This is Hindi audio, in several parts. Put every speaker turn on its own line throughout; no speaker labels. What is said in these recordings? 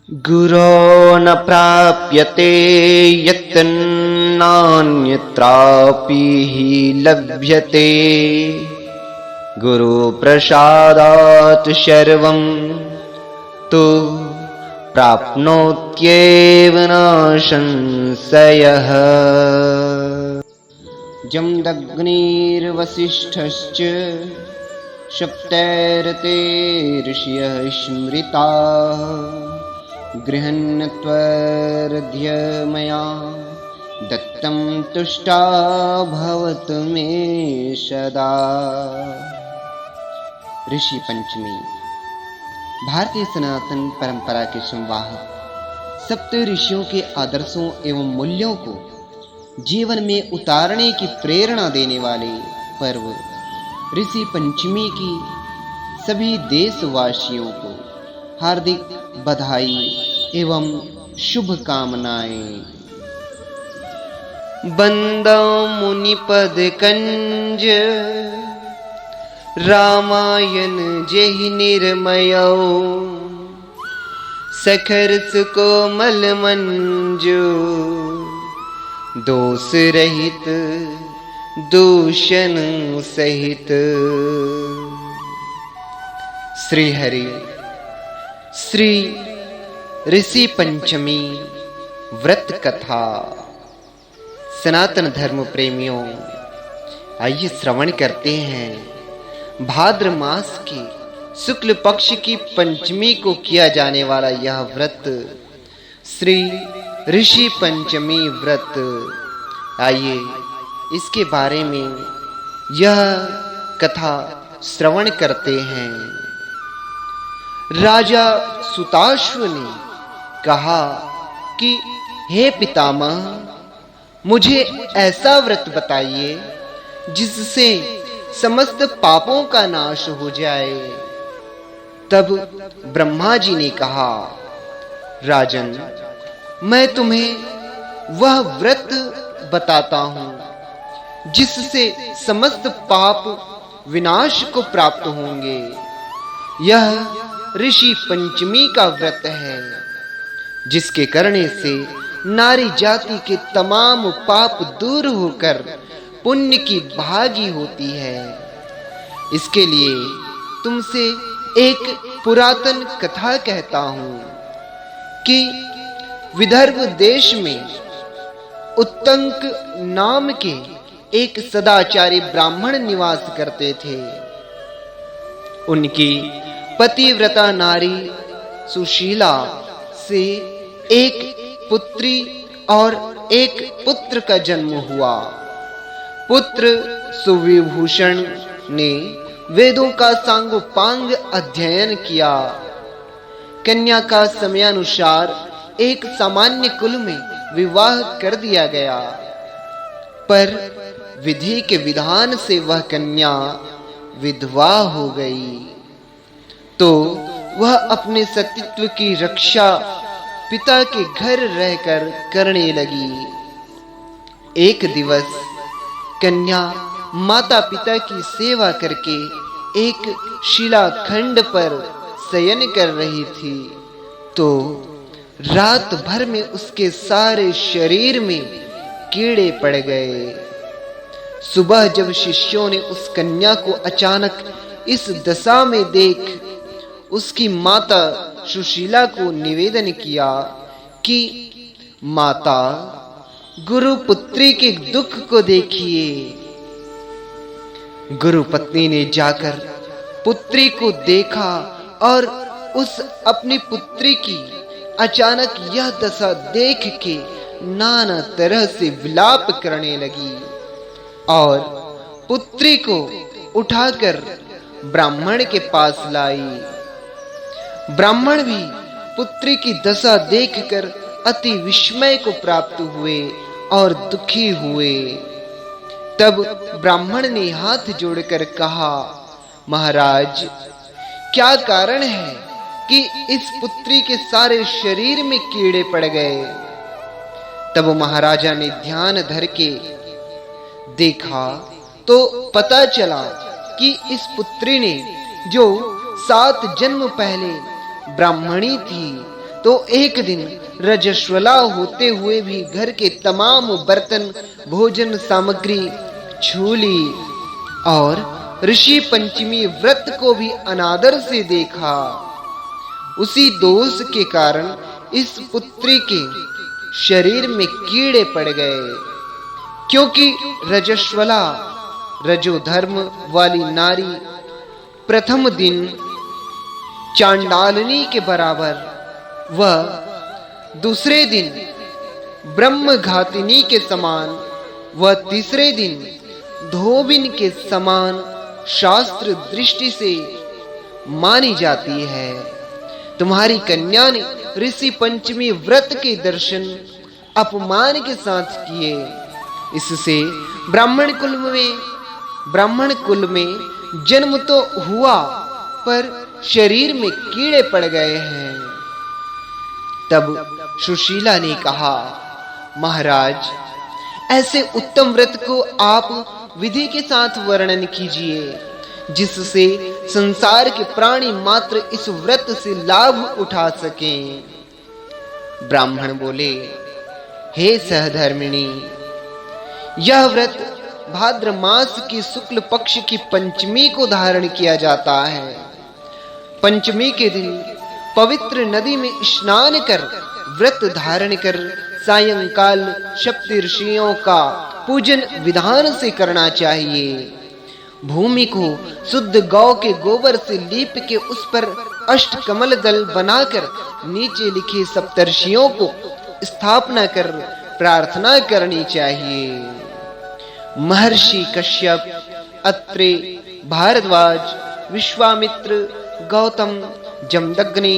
गुरो न प्राप्यते यत्नान्यत्रापि हि लभ्यते। गुरुप्रसादात् सर्वं तु प्राप्नोत्येव न संशयः। जमदग्निर्वसिष्ठश्च सप्तैर्ते ऋषयः स्मृताः। गृह्णत्वरद्य मया दत्तं तुष्टा भवतु मे सदा। ऋषि पंचमी भारतीय सनातन परंपरा के संवाहक सप्त ऋषियों के आदर्शों एवं मूल्यों को जीवन में उतारने की प्रेरणा देने वाले पर्व ऋषि पंचमी की सभी देशवासियों को हार्दिक बधाई एवं शुभकामनाएं। बंदो मुनिपद कंज रामायण जेहि निर्मयो। सखर सुकोमल मंजू दोष रहित दूषण सहित। श्री हरि श्री ऋषि पंचमी व्रत कथा। सनातन धर्म प्रेमियों, आइए श्रवण करते हैं भाद्र मास की शुक्ल पक्ष की पंचमी को किया जाने वाला यह व्रत श्री ऋषि पंचमी व्रत। आइए इसके बारे में यह कथा श्रवण करते हैं। राजा सुताश्व ने कहा कि हे पितामह, मुझे ऐसा व्रत बताइए जिससे समस्त पापों का नाश हो जाए। तब ब्रह्मा जी ने कहा, राजन, मैं तुम्हें वह व्रत बताता हूं जिससे समस्त पाप विनाश को प्राप्त होंगे। यह ऋषि पंचमी का व्रत है, जिसके करने से नारी जाति के तमाम पाप दूर होकर पुण्य की भागी होती है। इसके लिए तुमसे एक पुरातन कथा कहता हूं कि विदर्भ देश में उत्तंक नाम के एक सदाचारी ब्राह्मण निवास करते थे। उनकी पतिव्रता नारी सुशीला से एक पुत्री और एक पुत्र का जन्म हुआ। पुत्र सुविभूषण ने वेदों का सांगोपांग अध्ययन किया। कन्या का समयानुसार एक सामान्य कुल में विवाह कर दिया गया, पर विधि के विधान से वह कन्या विधवा हो गई। तो वह अपने सतीत्व की रक्षा पिता के घर रहकर करने लगी। एक दिवस कन्या माता पिता की सेवा करके एक शिलाखंड पर शयन कर रही थी, तो रात भर में उसके सारे शरीर में कीड़े पड़ गए। सुबह जब शिष्यों ने उस कन्या को अचानक इस दशा में देख उसकी माता सुशीला को निवेदन किया कि माता, गुरु पुत्री के दुख को देखिए। गुरु पत्नी ने जाकर पुत्री को देखा और उस अपनी पुत्री की अचानक यह दशा देख के नाना तरह से विलाप करने लगी और पुत्री को उठाकर ब्राह्मण के पास लाई। ब्राह्मण भी पुत्री की दशा देखकर अति विस्मय को प्राप्त हुए और दुखी हुए। तब ब्राह्मण ने हाथ जोड़कर कहा, महाराज, क्या कारण है कि इस पुत्री के सारे शरीर में कीड़े पड़ गए? तब महाराजा ने ध्यान धर के देखा तो पता चला कि इस पुत्री ने, जो 7 जन्म पहले ब्राह्मणी थी, तो एक दिन रजस्वला होते हुए भी घर के तमाम बर्तन भोजन सामग्री छू ली और ऋषि पंचमी व्रत को भी अनादर से देखा। उसी दोष के कारण इस पुत्री के शरीर में कीड़े पड़ गए, क्योंकि रजस्वला रजोधर्म वाली नारी प्रथम दिन चांडालनी के बराबर व दूसरे दिन ब्रह्मघातिनी के समान व तीसरे दिन धोबिन के समान शास्त्र दृष्टि से मानी जाती है। तुम्हारी कन्या ने ऋषि पंचमी व्रत के दर्शन अपमान के साथ किए, इससे ब्राह्मण कुल में जन्म तो हुआ पर शरीर में कीड़े पड़ गए हैं। तब सुशीला ने कहा, महाराज, ऐसे उत्तम व्रत को आप विधि के साथ वर्णन कीजिए, जिससे संसार के प्राणी मात्र इस व्रत से लाभ उठा सकें। ब्राह्मण बोले, हे सहधर्मिणी, यह व्रत भाद्र मास की शुक्ल पक्ष की पंचमी को धारण किया जाता है। पंचमी के दिन पवित्र नदी में स्नान कर व्रत धारण कर सायंकाल सप्तऋषियों का पूजन विधान से करना चाहिए। भूमि को शुद्ध गौ के गोबर से लीप के उस पर अष्टकमल दल बनाकर नीचे लिखे सप्तर्षियों को स्थापना कर प्रार्थना करनी चाहिए। महर्षि कश्यप, अत्रे, भारद्वाज, विश्वामित्र, गौतम, जमदग्नि,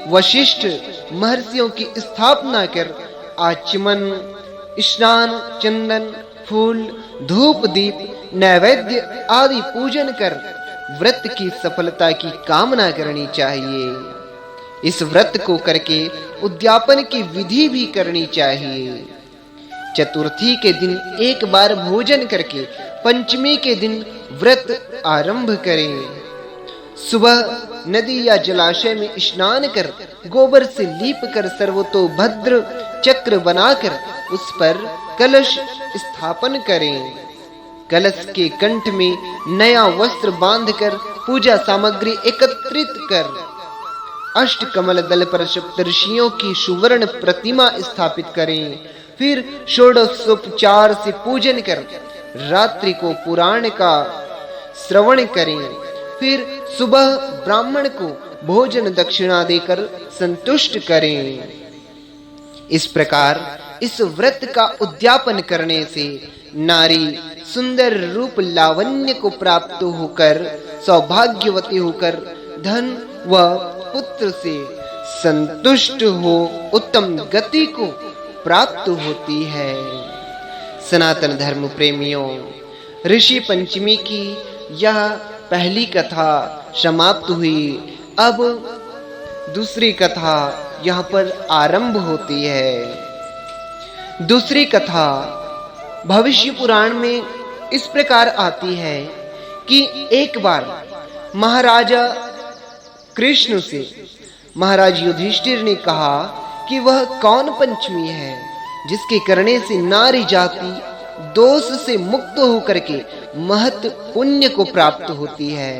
वशिष्ठ महर्षियों की स्थापना कर आचमन, स्नान, चंदन, फूल, धूप, दीप, नैवेद्य आदि पूजन कर व्रत की सफलता की कामना करनी चाहिए। इस व्रत को करके उद्यापन की विधि भी करनी चाहिए। चतुर्थी के दिन एक बार भोजन करके पंचमी के दिन व्रत आरंभ करें। सुबह नदी या जलाशय में स्नान कर गोबर से लीप कर सर्वतोभद्र चक्र बनाकर उस पर कलश स्थापन करें। कलश के कंठ में नया वस्त्र बांधकर पूजा सामग्री एकत्रित कर अष्टकमल दल पर सप्तर्षियों की सुवर्ण प्रतिमा स्थापित करें। फिर षोडशोपचार से पूजन कर रात्रि को पुराण का श्रवण करें। फिर सुबह ब्राह्मण को भोजन दक्षिणा देकर संतुष्ट करें। इस प्रकार इस व्रत का उद्यापन करने से नारी सुंदर रूप लावण्य को प्राप्त होकर सौभाग्यवती होकर धन व पुत्र से संतुष्ट हो उत्तम गति को प्राप्त होती है। सनातन धर्म प्रेमियों, ऋषि पंचमी की यह पहली कथा समाप्त हुई। अब दूसरी कथा यहाँ पर आरंभ होती है। दूसरी कथा भविष्य पुराण में इस प्रकार आती है कि एक बार महाराजा कृष्ण से महाराज युधिष्ठिर ने कहा कि वह कौन पंचमी है जिसके करने से नारी जाति दोष से मुक्त होकर के महत पुण्य को प्राप्त होती है।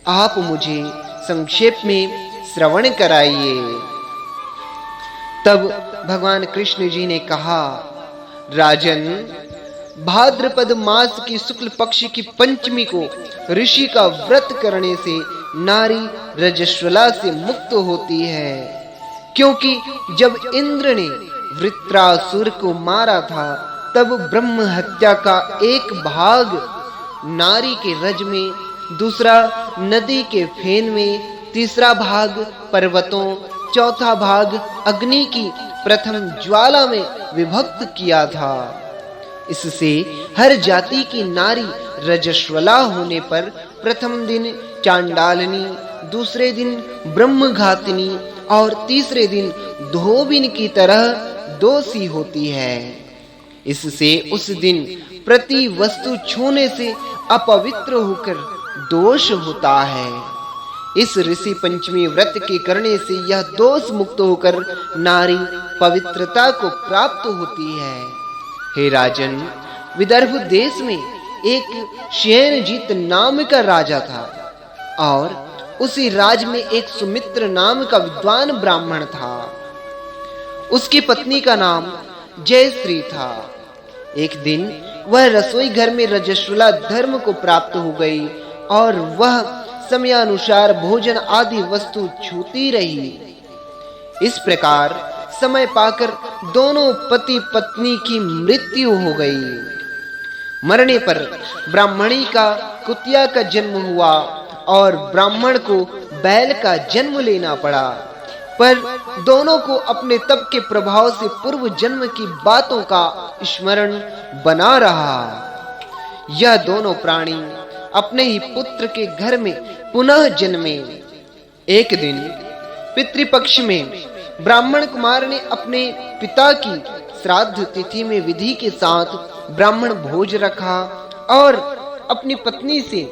आप मुझे संक्षेप में श्रवण कराइए। तब भगवान कृष्ण जी ने कहा, राजन, भाद्रपद मास की शुक्ल पक्ष की पंचमी को ऋषि का व्रत करने से नारी रजस्वला से मुक्त होती है, क्योंकि जब इंद्र ने वृत्रासुर को मारा था तब ब्रह्म हत्या का एक भाग नारी के रज में, दूसरा नदी के फेन में, तीसरा भाग पर्वतों, चौथा भाग अग्नि की प्रथम ज्वाला में विभक्त किया था। इससे हर जाति की नारी रजस्वला होने पर प्रथम दिन चांडालिनी, दूसरे दिन ब्रह्मघातिनी और तीसरे दिन धोबिन की तरह दोषी होती है। इससे उस दिन प्रति वस्तु छूने से अपवित्र होकर दोष होता है। इस ऋषि पंचमी व्रत के करने से यह दोष मुक्त होकर नारी पवित्रता को प्राप्त होती है। हे राजन, विदर्भ देश में एक श्येनजीत नाम का राजा था और उसी राज में एक सुमित्र नाम का विद्वान ब्राह्मण था। उसकी पत्नी का नाम जयश्री था। एक दिन वह रसोई घर में रजस्वला धर्म को प्राप्त हो गई और वह समयानुसार भोजन आदि वस्तु छूती रही। इस प्रकार समय पाकर दोनों पति पत्नी की मृत्यु हो गई। मरने पर ब्राह्मणी का कुतिया का जन्म हुआ और ब्राह्मण को बैल का जन्म लेना पड़ा, पर दोनों को अपने तप के प्रभाव से पूर्व जन्म की बातों का स्मरण बना रहा। यह दोनों प्राणी अपने ही पुत्र के घर में पुनः जन्मे। एक दिन पितृपक्ष में ब्राह्मण कुमार ने अपने पिता की श्राद्ध तिथि में विधि के साथ ब्राह्मण भोज रखा और अपनी पत्नी से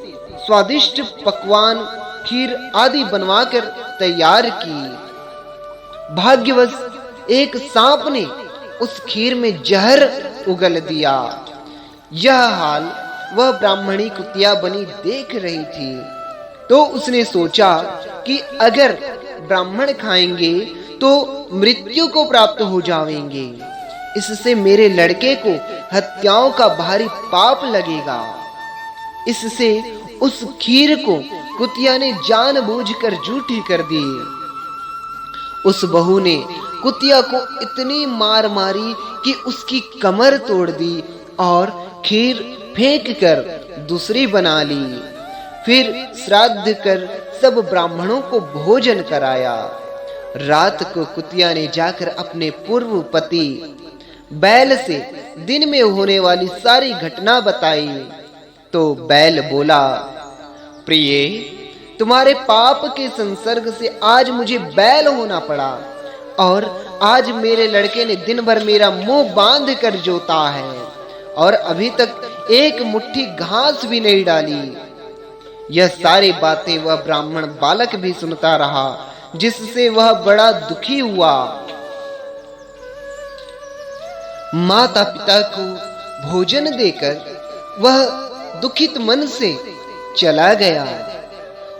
स्वादिष्ट पकवान खीर आदि बनवाकर तैयार की। भाग्यवश एक सांप ने उस खीर में जहर उगल दिया। यह हाल वह ब्राह्मणी कुतिया बनी देख रही थी, तो उसने सोचा कि अगर ब्राह्मण खाएंगे तो मृत्यु को प्राप्त हो जाएंगे, इससे मेरे लड़के को हत्याओं का भारी पाप लगेगा। इससे उस खीर को कुतिया ने जानबूझकर झूठी कर दी। उस बहू ने कुतिया को इतनी मार मारी कि उसकी कमर तोड़ दी और खीर फेंक कर दूसरी बना ली। फिर श्राद्ध कर सब ब्राह्मणों को भोजन कराया। रात को कुतिया ने जाकर अपने पूर्व पति बैल से दिन में होने वाली सारी घटना बताई, तो बैल बोला, प्रिय, तुम्हारे पाप के संसर्ग से आज मुझे बैल होना पड़ा और आज मेरे लड़के ने दिन भर मेरा मुंह बांध कर जोता है और अभी तक एक मुट्ठी घास भी नहीं डाली। यह सारी बातें वह ब्राह्मण बालक भी सुनता रहा, जिससे वह बड़ा दुखी हुआ। माता पिता को भोजन देकर वह दुखित मन से चला गया।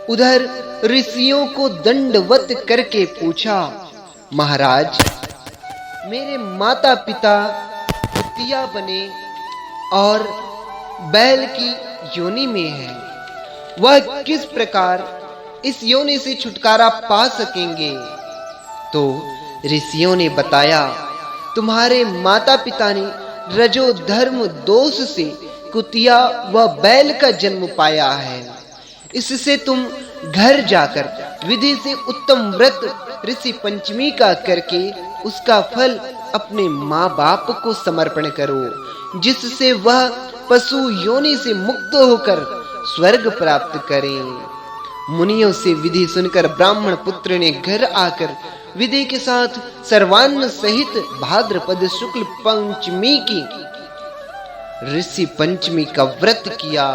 उधर ऋषियों को दंडवत करके पूछा, महाराज, मेरे माता पिता कुतिया बने और बैल की योनि में है, वह किस प्रकार इस योनि से छुटकारा पा सकेंगे? तो ऋषियों ने बताया, तुम्हारे माता पिता ने रजो धर्म दोष से कुतिया व बैल का जन्म पाया है। इससे तुम घर जाकर विधि से उत्तम व्रत ऋषि पंचमी का करके उसका फल अपने माँ बाप को समर्पण करो, जिससे वह पशु योनि से मुक्त होकर स्वर्ग प्राप्त करें। मुनियों से विधि सुनकर ब्राह्मण पुत्र ने घर आकर विधि के साथ सर्वान्न सहित भाद्रपद शुक्ल पंचमी की ऋषि पंचमी का व्रत किया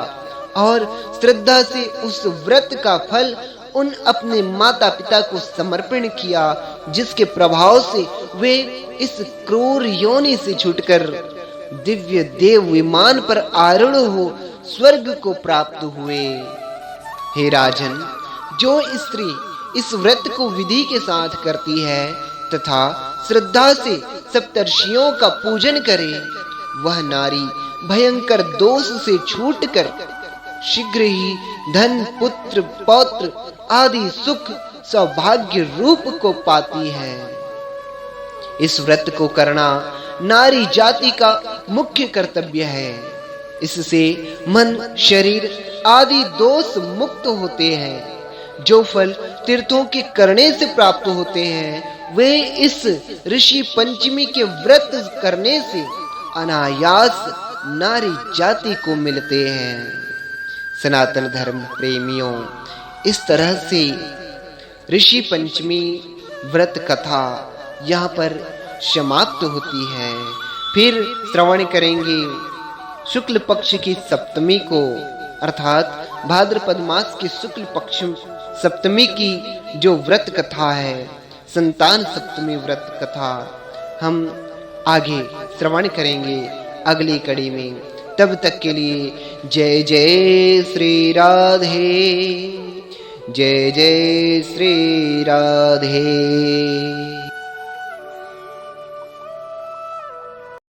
और श्रद्धा से उस व्रत का फल उन अपने माता पिता को समर्पण किया, जिसके प्रभाव से वे इस क्रूर योनि से छूटकर दिव्य देव विमान पर आरूढ़ हो स्वर्ग को प्राप्त हुए। हे राजन, जो स्त्री इस व्रत को विधि के साथ करती है तथा श्रद्धा से सप्तर्षियों का पूजन करे, वह नारी भयंकर दोष से छूटकर शीघ्र ही धन, पुत्र, पौत्र आदि सुख सौभाग्य रूप को पाती है। इस व्रत को करना नारी जाति का मुख्य कर्तव्य है। इससे मन, शरीर आदि दोष मुक्त होते हैं। जो फल तीर्थों के करने से प्राप्त होते हैं, वे इस ऋषि पंचमी के व्रत करने से अनायास नारी जाति को मिलते हैं। सनातन धर्म प्रेमियों, इस तरह से ऋषि पंचमी व्रत कथा यहाँ पर समाप्त होती है। फिर श्रवण करेंगे शुक्ल पक्ष की सप्तमी को, अर्थात भाद्रपद मास के शुक्ल पक्ष सप्तमी की जो व्रत कथा है, संतान सप्तमी व्रत कथा, हम आगे श्रवण करेंगे अगली कड़ी में। तब तक के लिए जय जय श्री राधे, जय जय श्री राधे।